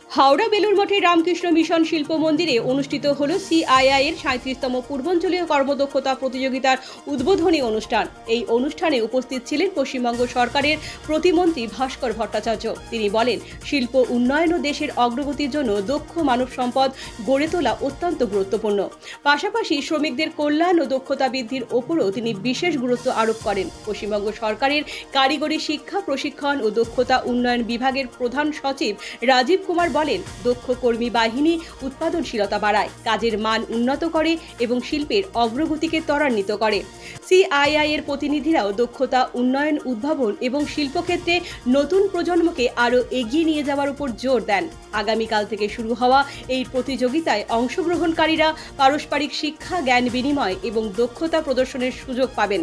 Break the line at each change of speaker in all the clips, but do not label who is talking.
হাওড়া বেলুর মঠে রামকৃষ্ণ মিশন শিল্প মন্দিরে অনুষ্ঠিত হল সিআইআই এর 37তম পূর্বাঞ্চলীয় কর্মদক্ষতা প্রতিযোগিতার উদ্বোধনী অনুষ্ঠান। এই অনুষ্ঠানে উপস্থিত ছিলেন পশ্চিমবঙ্গ সরকারের প্রতিমন্ত্রী ভাস্কর ভট্টাচার্য। তিনি বলেন, শিল্প উন্নয়ন ও দেশের অগ্রগতির জন্য দক্ষ মানব সম্পদ গড়ে তোলা অত্যন্ত গুরুত্বপূর্ণ। পাশাপাশি শ্রমিকদের কল্যাণ ও দক্ষতা বৃদ্ধির ওপরও তিনি বিশেষ গুরুত্ব আরোপ করেন। পশ্চিমবঙ্গ সরকারের কারিগরি শিক্ষা, প্রশিক্ষণ ও দক্ষতা উন্নয়ন বিভাগের প্রধান সচিব রাজীব কুমার বলেন, দক্ষ কর্মী বাহিনী উৎপাদনশীলতা বাড়ায়, কাজের মান উন্নত করে এবং শিল্পের অগ্রগতিকে ত্বরান্বিত করে। সিআইআই এর প্রতিনিধিরাও দক্ষতা উন্নয়ন, উদ্ভাবন এবং শিল্পক্ষেত্রে নতুন প্রজন্মকে আরও এগিয়ে নিয়ে যাওয়ার উপর জোর দেন। আগামীকাল থেকে শুরু হওয়া এই প্রতিযোগিতায় অংশগ্রহণকারীরা পারস্পরিক শিক্ষা, জ্ঞান বিনিময় এবং দক্ষতা প্রদর্শনের সুযোগ পাবেন।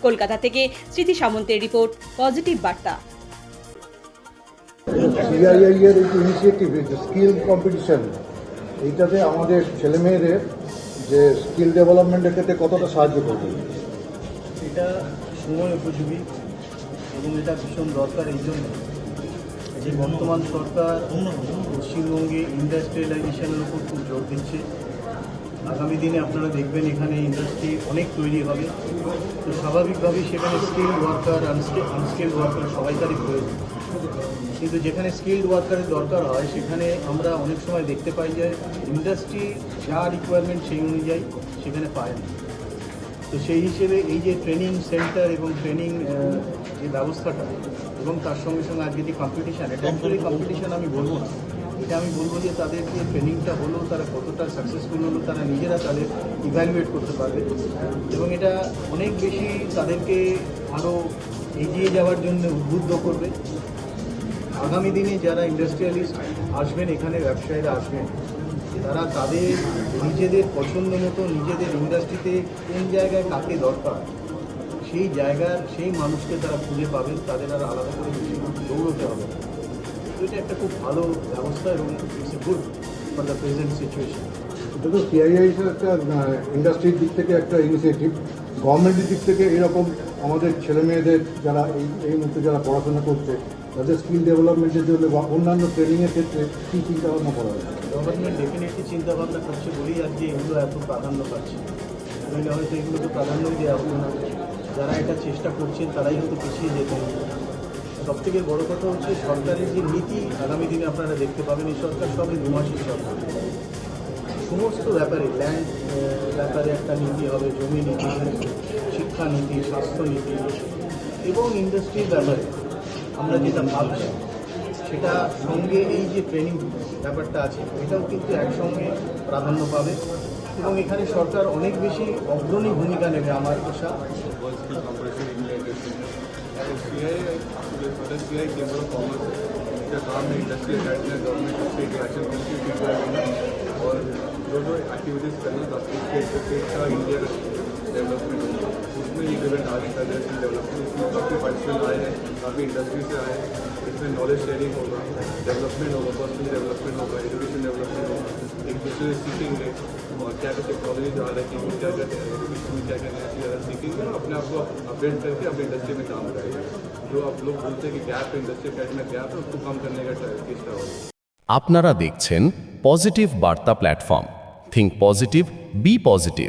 কলকাতা থেকে স্মৃতি সামন্তের রিপোর্ট, পজিটিভ বার্তা।
সিআইআই এর এই ইনিশিয়েটিভ যে স্কিল কম্পিটিশন, এইটাতে আমাদের ছেলেমেয়েদের যে স্কিল ডেভেলপমেন্টের ক্ষেত্রে কতটা সাহায্য করবে?
এটা সময় উপযোগী এবং এটা ভীষণ দরকার। এই জন্য যে বর্তমান সরকার পশ্চিমবঙ্গে ইন্ডাস্ট্রিয়ালাইজেশনের উপর খুব জোর দিচ্ছে। আগামী দিনে আপনারা দেখবেন এখানে ইন্ডাস্ট্রি অনেক তৈরি হবে, তো স্বাভাবিকভাবেই সেখানে স্কিল ওয়ার্কার, আনস্কিল্ড ওয়ার্কার সবাইকারই প্রয়োজন। কিন্তু যেখানে স্কিল্ড ওয়ার্কারের দরকার হয় সেখানে আমরা অনেক সময় দেখতে পাই যে ইন্ডাস্ট্রি যা রিকোয়ারমেন্ট সেই অনুযায়ী সেখানে পায় না। তো সেই হিসেবে এই যে ট্রেনিং সেন্টার এবং ট্রেনিং যে ব্যবস্থাটা এবং তার সঙ্গে সঙ্গে আজকে যে কম্পিটিশান, এটা অ্যাকচুয়ালি কম্পিটিশান আমি বলবো না, এটা আমি বলবো যে তাদের যে ট্রেনিংটা হলো তারা কতটা সাকসেসফুল হলো তারা নিজেরা তাদের ইভ্যালুয়েট করতে পারবে এবং এটা অনেক বেশি তাদেরকে আরও এগিয়ে যাওয়ার জন্য উদ্বুদ্ধ করবে। আগামী দিনে যারা ইন্ডাস্ট্রিয়ালিস্ট আসবেন, এখানে ব্যবসায়ীরা আসবেন, তারা তাদের নিজেদের পছন্দ মতো নিজেদের ইন্ডাস্ট্রিতে কোন জায়গায় কাকে দরকার সেই জায়গার সেই মানুষকে তারা খুঁজে পাবেন, তাদের আর আলাদা করে বেশি দৌড়তে হবে। তো এটা একটা খুব ভালো ব্যবস্থা এবং it's a good for the present situation.
এটা তো সিআইআই একটা ইন্ডাস্ট্রির দিক থেকে একটা ইনিশিয়েটিভ, গভর্নমেন্টের দিক থেকে এরকম আমাদের ছেলেমেয়েদের যারা এই মুহূর্তে যারা পড়াশোনা করছে তাদের স্কিল ডেভেলপমেন্টের জন্য বা অন্যান্য ট্রেনিংয়ের ক্ষেত্রে কী চিন্তাভাবনা করা হয়?
গভর্নমেন্ট ডেফিনেটলি চিন্তাভাবনা করছে বলেই আজকে এগুলো এত প্রাধান্য পাচ্ছে। নইলে হয়তো এগুলোকে প্রাধান্যই দেওয়া হতো না। যারা এটা চেষ্টা করছেন তারাই হয়তো পিছিয়ে যেতেন। সবথেকে বড় কথা হচ্ছে সরকারের যে নীতি আগামী দিনে আপনারা দেখতে পাবেন, এই সরকার সবই দুমাসী সরকার। সমস্ত ব্যাপারে ল্যান্ড ব্যাপারে একটা নীতি হবে, জমি নীতি, শিক্ষা নীতি, স্বাস্থ্য নীতি এবং ইন্ডাস্ট্রির ব্যাপারে আমরা যেটা ভাবছি সেটা সঙ্গে এই যে ট্রেনিং ব্যাপারটা আছে এটাও কিন্তু একসঙ্গে প্রাধান্য পাবে এবং এখানে সরকার অনেক বেশি অগ্রণী ভূমিকা নেবে আমার আশা।
और जो एक्टिविटीज़ करना ताकि स्टेट का इंडिया का डेवलपमेंट हो, उसमें ये इवेंट आज का जैसे डेवलपमेंट इसमें काफ़ी पार्टिसिपेंट आए हैं, काफ़ी इंडस्ट्री से आए हैं। इसमें नॉलेज शेयरिंग होगा, डेवलपमेंट होगा, पर्सनल डेवलपमेंट होगा, एजुकेशन डेवलपमेंट होगा, एक दूसरे से सीखेंगे और क्या क्या टेक्नोलॉजी जो आ रही है क्या क्या एजुकेशन में क्या क्या नया चीज़ सीखेंगे और अपने आप को अपडेट करके अपनी इंडस्ट्री में काम करेंगे। जो आप लोग बोलते हैं कि गैप है, इंडस्ट्री में गैप है, उसको कम करने का चेष्टा होगा।
আপনারা দেখছেন পজিটিভ বার্তা platform. Think positive, be positive.